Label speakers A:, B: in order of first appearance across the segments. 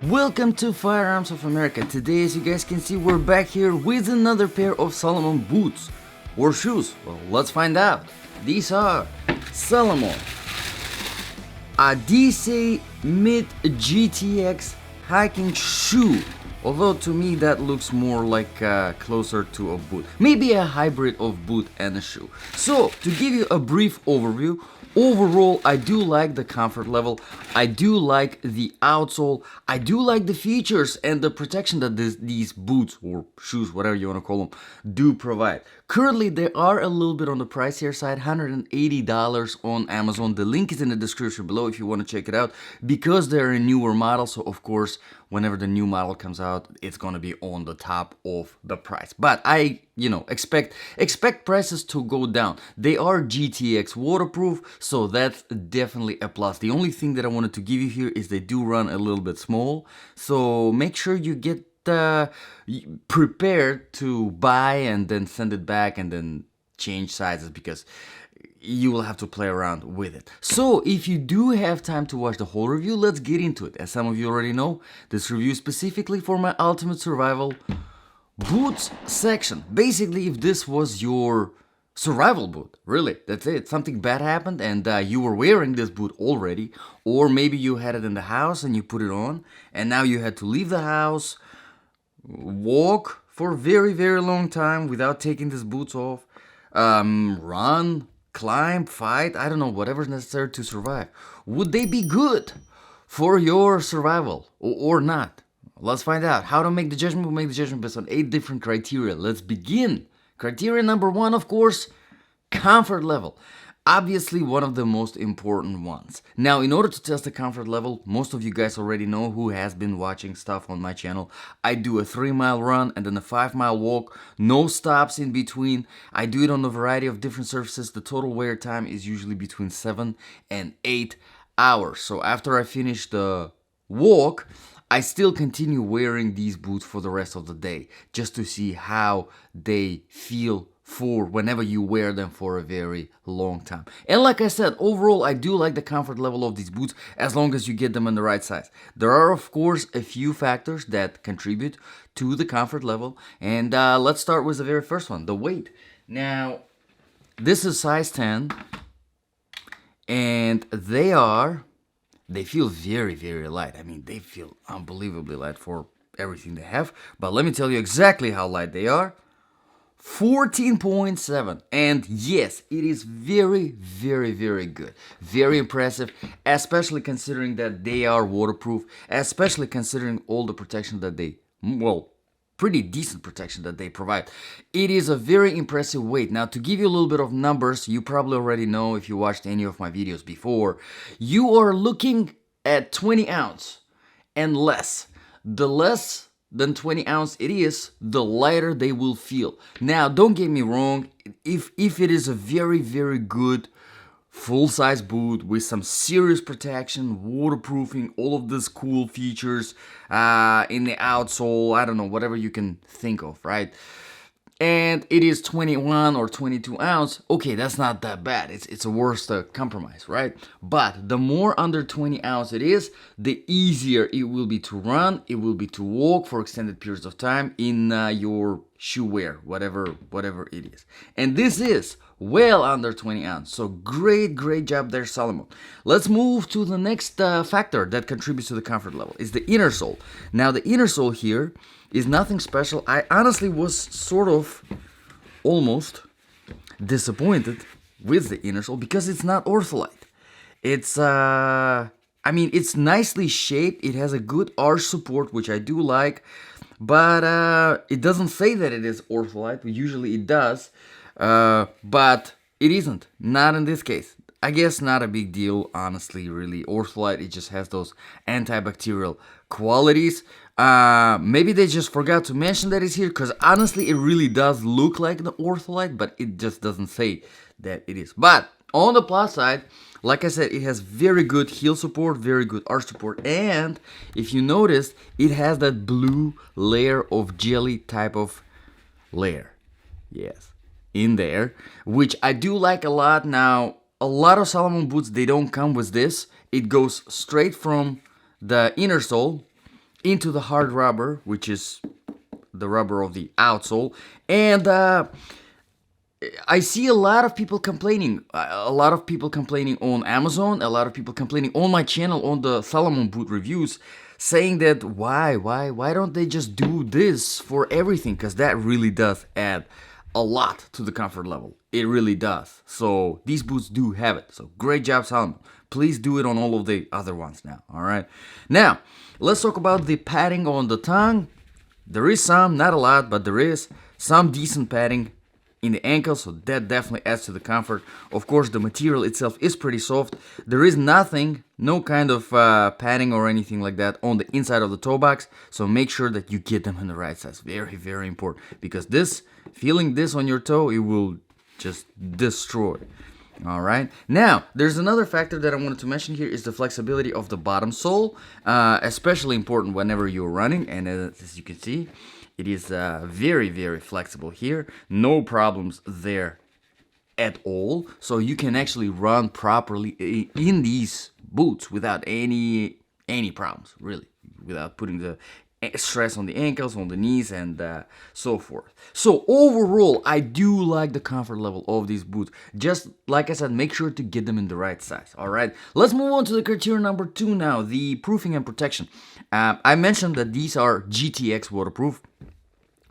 A: Welcome to Firearms of America. Today, as you guys can see, we're back here with another pair of Salomon boots or shoes. Well, let's find out. These are Salomon Odyssey Mid GTX hiking shoe. Although to me that looks more like closer to a boot. Maybe a hybrid of boot and a shoe. So, to give you a brief overview, overall I do like the comfort level, I do like the outsole, I do like the features and the protection that these boots or shoes, whatever you want to call them, do provide. Currently they are a little bit on the pricier side, $180 on Amazon. The link is in the description below if you want to check it out, because they're a newer model, so of course whenever the new model comes out it's gonna be on the top of the price. But I expect prices to go down. They are GTX waterproof, so that's definitely a plus. The only thing that I wanted to give you here is they do run a little bit small, so make sure you get prepared to buy and then send it back and then change sizes, because you will have to play around with it. So if you do have time to watch the whole review, let's get into it. As some of you already know, this review is specifically for my ultimate survival boots section. Basically, if this was your survival boot, really, that's it. Something bad happened and you were wearing this boot already, or maybe you had it in the house and you put it on and now you had to leave the house, walk for a very, very long time without taking these boots off, run, climb, fight, I don't know, whatever's necessary to survive. Would they be good for your survival or not? Let's find out. How to make the judgment? We'll make the judgment based on 8 different criteria. Let's begin. Criteria number 1, of course, comfort level. Obviously one of the most important ones. Now, in order to test the comfort level, most of you guys already know who has been watching stuff on my channel. I do a 3-mile run and then a 5-mile walk, no stops in between. I do it on a variety of different surfaces. The total wear time is usually between 7 and 8 hours. So after I finish the walk, I still continue wearing these boots for the rest of the day, just to see how they feel for whenever you wear them for a very long time. And like I said, overall I do like the comfort level of these boots as long as you get them in the right size. There are of course a few factors that contribute to the comfort level, and let's start with the very first one, the weight. Now, this is size 10 and they feel very, very light. I mean, they feel unbelievably light for everything they have. But let me tell you exactly how light they are. 14.7. And yes, it is very, very, very good. Very impressive, especially considering that they are waterproof, especially considering all the protection that they, well, pretty decent protection that they provide. It is a very impressive weight. Now, to give you a little bit of numbers, you probably already know if you watched any of my videos before, you are looking at 20 ounce and less. The less than 20 ounce it is, the lighter they will feel. Now, don't get me wrong, if it is a very, very good full-size boot with some serious protection, waterproofing, all of these cool features in the outsole, I don't know, whatever you can think of, right? And it is 21 or 22 ounce, okay, that's not that bad. It's a worst compromise, right? But the more under 20 ounce it is, the easier it will be to run, it will be to walk for extended periods of time in your shoe wear, whatever it is. And this is well under 20 ounce, so great job there, Salomon. Let's move to the next factor that contributes to the comfort level, is the inner sole. Now, the inner sole here is nothing special. I honestly was sort of almost disappointed with the inner sole because it's not ortholite. It's I mean, it's nicely shaped. It has a good arch support, which I do like, but it doesn't say that it is ortholite. Usually it does, but it isn't. Not in this case. I guess not a big deal, honestly, really. Ortholite, it just has those antibacterial qualities. Maybe they just forgot to mention that it's here, because honestly, it really does look like the ortholite, but it just doesn't say that it is. But on the plus side, like I said, it has very good heel support, very good arch support, and if you notice, it has that blue layer of jelly type of layer. Yes, in there, which I do like a lot. Now, a lot of Salomon boots, they don't come with this. It goes straight from the inner sole into the hard rubber, which is the rubber of the outsole. And I see a lot of people complaining. A lot of people complaining on Amazon. A lot of people complaining on my channel on the Salomon boot reviews, saying that why don't they just do this for everything? Because that really does add a lot to the comfort level. It really does. So these boots do have it. So great job, Salomon. Please do it on all of the other ones now. All right. Now let's talk about the padding on the tongue. There is some, not a lot, but there is some decent padding in the ankle, so that definitely adds to the comfort. Of course, the material itself is pretty soft. There is nothing, no kind of padding or anything like that on the inside of the toe box, so make sure that you get them in the right size. Very, very important, because this, feeling this on your toe, it will just destroy. All right. Now, there's another factor that I wanted to mention here is the flexibility of the bottom sole, especially important whenever you're running. And as you can see, it is very, very flexible here. No problems there at all. So you can actually run properly in these boots without any problems, really, without putting the stress on the ankles, on the knees, and so forth. So overall, I do like the comfort level of these boots. Just like I said, make sure to get them in the right size. All right, let's move on to the criteria number 2 now, the proofing and protection. I mentioned that these are GTX waterproof.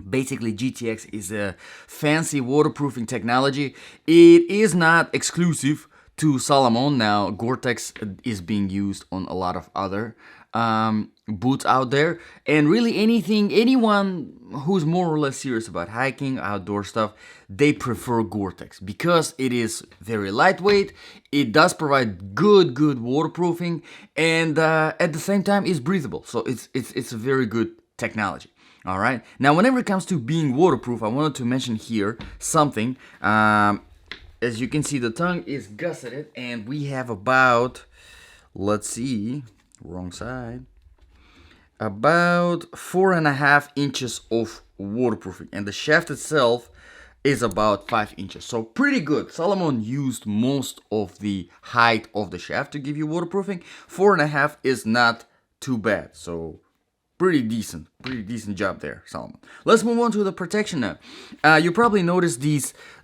A: Basically, GTX is a fancy waterproofing technology. It is not exclusive to Salomon. Now, Gore-Tex is being used on a lot of other boots out there, and really anyone who's more or less serious about hiking, outdoor stuff, they prefer Gore-Tex because it is very lightweight. It does provide good waterproofing, and at the same time is breathable. So it's a very good technology. All right. Now, whenever it comes to being waterproof, I wanted to mention here something. As you can see, the tongue is gusseted, and we have about, let's see, wrong side, about 4.5 inches of waterproofing, and the shaft itself is about 5 inches. So pretty good. Salomon used most of the height of the shaft to give you waterproofing. 4.5 is not too bad. So pretty decent job there, Salomon. Let's move on to the protection now. You probably noticed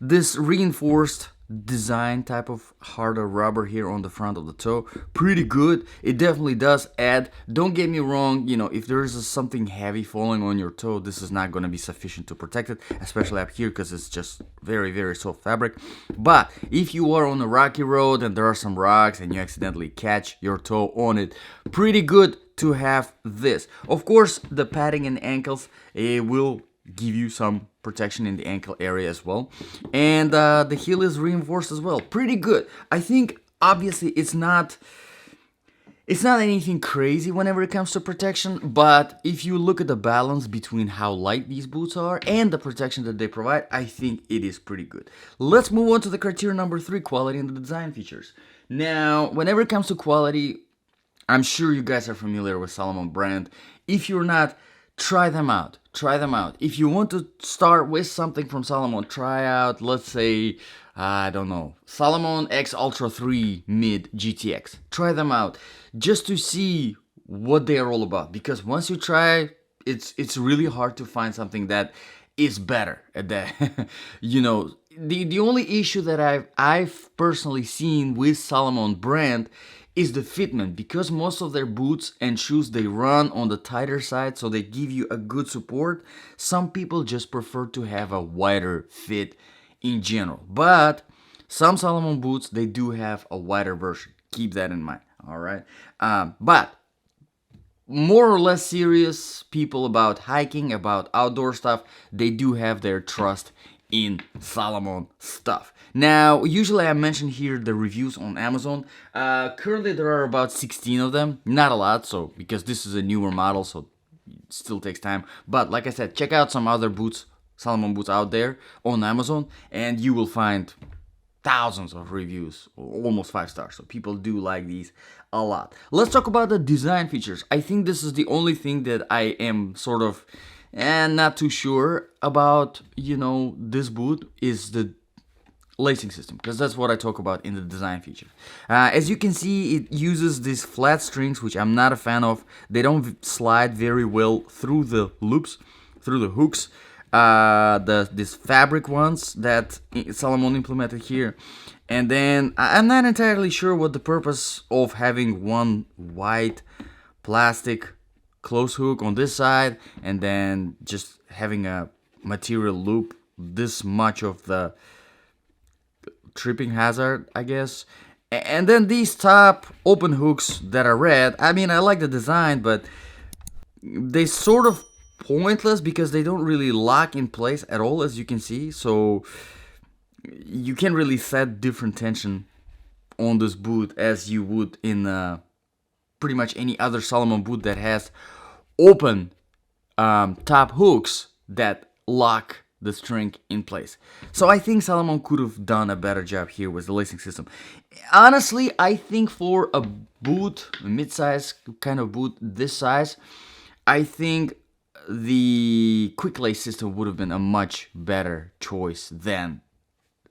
A: this reinforced design type of harder rubber here on the front of the toe. Pretty good. It definitely does add. Don't get me wrong, you know, if there is something heavy falling on your toe, this is not going to be sufficient to protect it, especially up here because it's just very soft fabric. But if you are on a rocky road and there are some rocks and you accidentally catch your toe on it, pretty good to have this. Of course, the padding in the ankles, it will give you some protection in the ankle area as well, and the heel is reinforced as well. Pretty good. I think obviously it's not anything crazy whenever it comes to protection, but if you look at the balance between how light these boots are and the protection that they provide, I think it is pretty good. Let's move on to the criteria number 3, quality and the design features. Now, whenever it comes to quality, I'm sure you guys are familiar with Salomon brand. If you're not, try them out. If you want to start with something from Salomon, try out, let's say, I don't know, Salomon X Ultra 3 Mid GTX. Try them out just to see what they are all about. Because once you try, it's really hard to find something that is better at that. You know, the only issue that I've personally seen with Salomon brand is the fitment, because most of their boots and shoes, they run on the tighter side, so they give you a good support. Some people just prefer to have a wider fit in general, but some Salomon boots, they do have a wider version. Keep that in mind. All right, but more or less serious people about hiking, about outdoor stuff, they do have their trust in Salomon stuff. Now, usually I mention here the reviews on Amazon. Currently there are about 16 of them, not a lot, so because this is a newer model, so it still takes time. But like I said, check out some other boots, Salomon boots out there on Amazon, and you will find thousands of reviews, almost 5 stars. So people do like these a lot. Let's talk about the design features. I think this is the only thing that I am sort of not too sure about, you know, this boot is the lacing system, because that's what I talk about in the design feature. As you can see, it uses these flat strings, which I'm not a fan of. They don't slide very well through the loops, through the hooks. These fabric ones that Salomon implemented here. And then I'm not entirely sure what the purpose of having one white plastic close hook on this side and then just having a material loop this much of the tripping hazard, I guess. And then these top open hooks that are red. I mean, I like the design, but they sort of pointless because they don't really lock in place at all, as you can see. So you can't really set different tension on this boot as you would in pretty much any other Salomon boot that has open top hooks that lock the string in place. So I think Salomon could have done a better job here with the lacing system. Honestly, I think for a boot, a mid-size kind of boot this size, I think the quick lace system would have been a much better choice than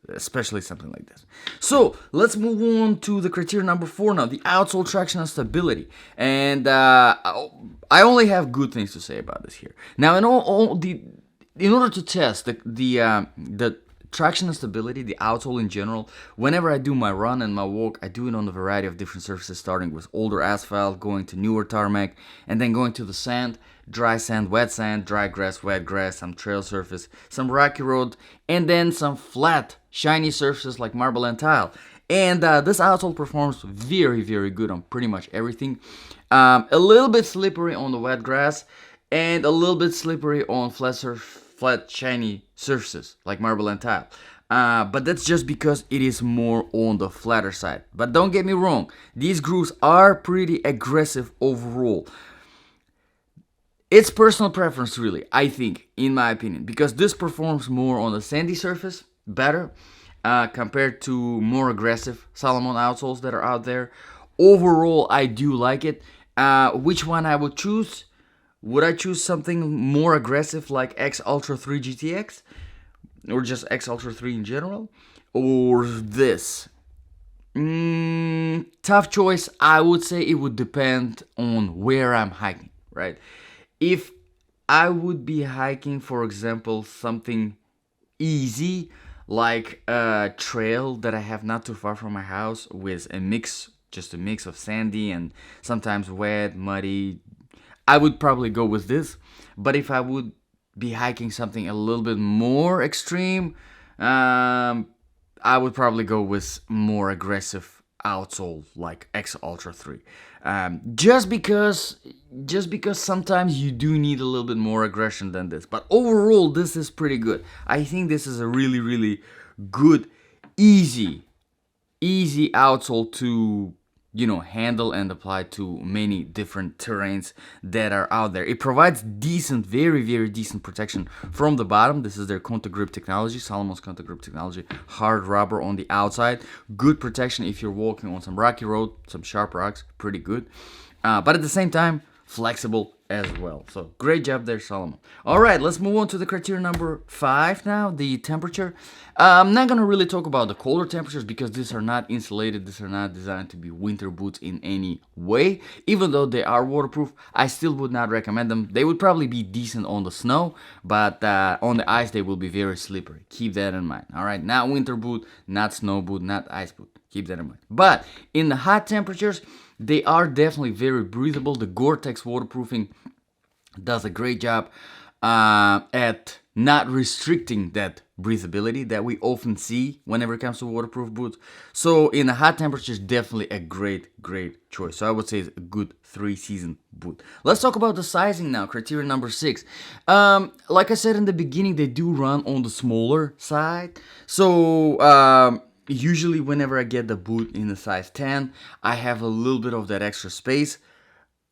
A: especially something like this. So let's move on to the criteria number 4 now, the outsole traction and stability. And I only have good things to say about this here. Now, in order to test the traction and stability, the outsole in general, whenever I do my run and my walk, I do it on a variety of different surfaces, starting with older asphalt, going to newer tarmac, and then going to the sand, dry sand, wet sand, dry grass, wet grass, some trail surface, some rocky road, and then some flat, shiny surfaces like marble and tile. And this outsole performs very, very good on pretty much everything. A little bit slippery on the wet grass, and a little bit slippery on flat, shiny surfaces like marble and tile. But that's just because it is more on the flatter side. But don't get me wrong, these grooves are pretty aggressive overall. It's personal preference, really, I think, in my opinion, because this performs more on the sandy surface better compared to more aggressive Salomon outsoles that are out there. Overall, I do like it. Which one I would choose? Would I choose something more aggressive like X Ultra 3 GTX? Or just X Ultra 3 in general? Or this? Tough choice. I would say it would depend on where I'm hiking, right? If I would be hiking, for example, something easy like a trail that I have not too far from my house with just a mix of sandy and sometimes wet, muddy, I would probably go with this. But if I would be hiking something a little bit more extreme, I would probably go with more aggressive outsole like X Ultra 3. Just because sometimes you do need a little bit more aggression than this. But overall, this is pretty good. I think this is a really, really good, easy outsole to handle and apply to many different terrains that are out there. It provides decent, very, very decent protection from the bottom. This is their Contact Grip technology, Salomon's Contact Grip technology. Hard rubber on the outside. Good protection if you're walking on some rocky road, some sharp rocks, pretty good. But at the same time, flexible as well. So great job there, Salomon. All right, let's move on to the criteria number 5 now, the temperature. I'm not going to really talk about the colder temperatures because these are not insulated. These are not designed to be winter boots in any way. Even though they are waterproof, I still would not recommend them. They would probably be decent on the snow, but on the ice, they will be very slippery. Keep that in mind. All right, not winter boot, not snow boot, not ice boot. Keep that in mind. But in the hot temperatures, they are definitely very breathable. The Gore-Tex waterproofing does a great job at not restricting that breathability that we often see whenever it comes to waterproof boots. So in the hot temperatures, definitely a great choice. So I would say it's a good 3-season boot. Let's talk about the sizing now, criteria number 6. Like I said in the beginning, they do run on the smaller side. So usually whenever I get the boot in the size 10, I have a little bit of that extra space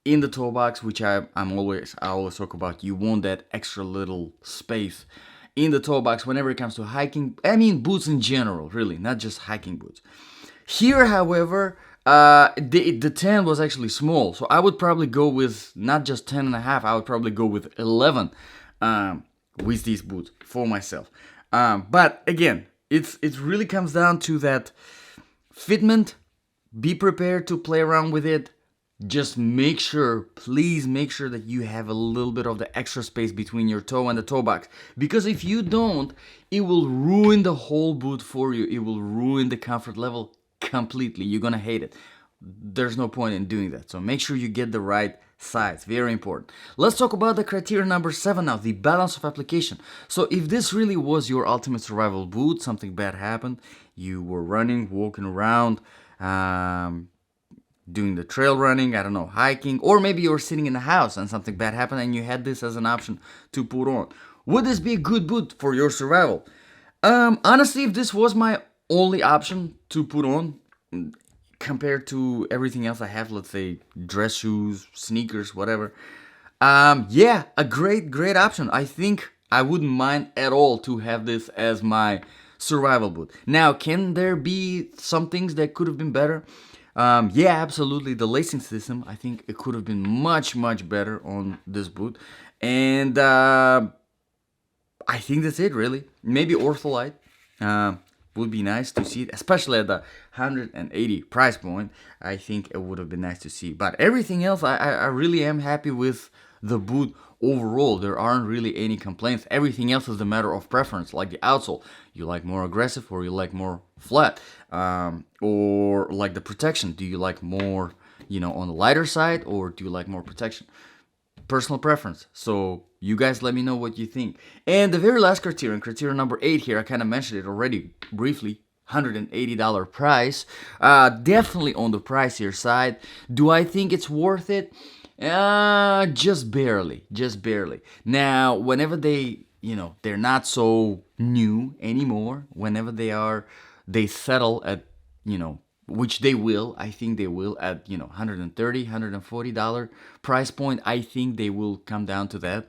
A: in the toe box, which I always talk about. You want that extra little space in the toe box whenever it comes to hiking. I mean boots in general, really, not just hiking boots. Here, however, the 10 was actually small, so I would probably go with not just 10 and a half. I would probably go with 11 with these boots for myself. But again, it really comes down to that fitment. Be prepared to play around with it. Just make sure, please make sure that you have a little bit of the extra space between your toe and the toe box. Because if you don't, it will ruin the whole boot for you. It will ruin the comfort level completely. You're gonna hate it. There's no point in doing that. So make sure you get the right size. Very important. Let's talk about the criteria number 7 now, the balance of application. So if this really was your ultimate survival boot, something bad happened, you were running, walking around, doing the trail running, I don't know, hiking, or maybe you were sitting in the house and something bad happened and you had this as an option to put on. Would this be a good boot for your survival? Honestly, if this was my only option to put on, compared to everything else I have, let's say dress shoes, sneakers, whatever, yeah, a great option. I think I wouldn't mind at all to have this as my survival boot. Now, can there be some things that could have been better? Yeah, absolutely. The lacing system, I think it could have been much better on this boot. And I think that's it, really. Maybe Ortholite would be nice to see, especially at the 180 price point. I think it would have been nice to see. But everything else, I really am happy with the boot overall. There aren't really any complaints. Everything else is a matter of preference, like the outsole. You like more aggressive or you like more flat? Or like the protection. Do you like more, on the lighter side, or do you like more protection? Personal preference. So you guys let me know what you think. And the very last criteria number 8 here, I kind of mentioned it already briefly. $180 price. Definitely on the pricier side. Do I think it's worth it? Just barely. Now, whenever they're not so new anymore, whenever they settle at, which they will, I think they will at, $130, $140 price point. I think they will come down to that.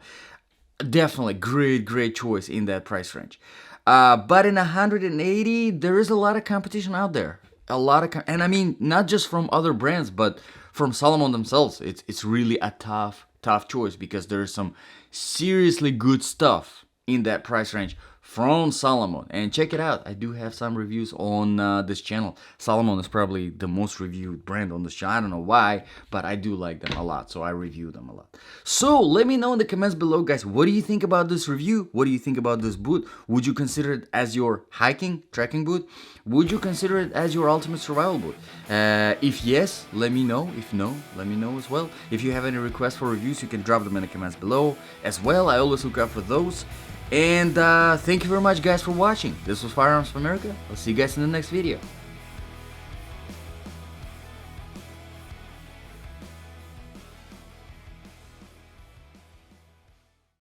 A: Definitely great choice in that price range. But in 180, there is a lot of competition out there. And I mean, not just from other brands, but from Salomon themselves. It's really a tough choice, because there is some seriously good stuff in that price range from Salomon. And check it out. I do have some reviews on this channel. Salomon is probably the most reviewed brand on this channel. I don't know why, but I do like them a lot, so I review them a lot. So let me know in the comments below, guys, what do you think about this review? What do you think about this boot? Would you consider it as your hiking, trekking boot? Would you consider it as your ultimate survival boot? If yes, let me know. If no, let me know as well. If you have any requests for reviews, you can drop them in the comments below as well. I always look out for those. And thank you very much, guys, for watching. This was Firearms for America. I'll see you guys in the next video.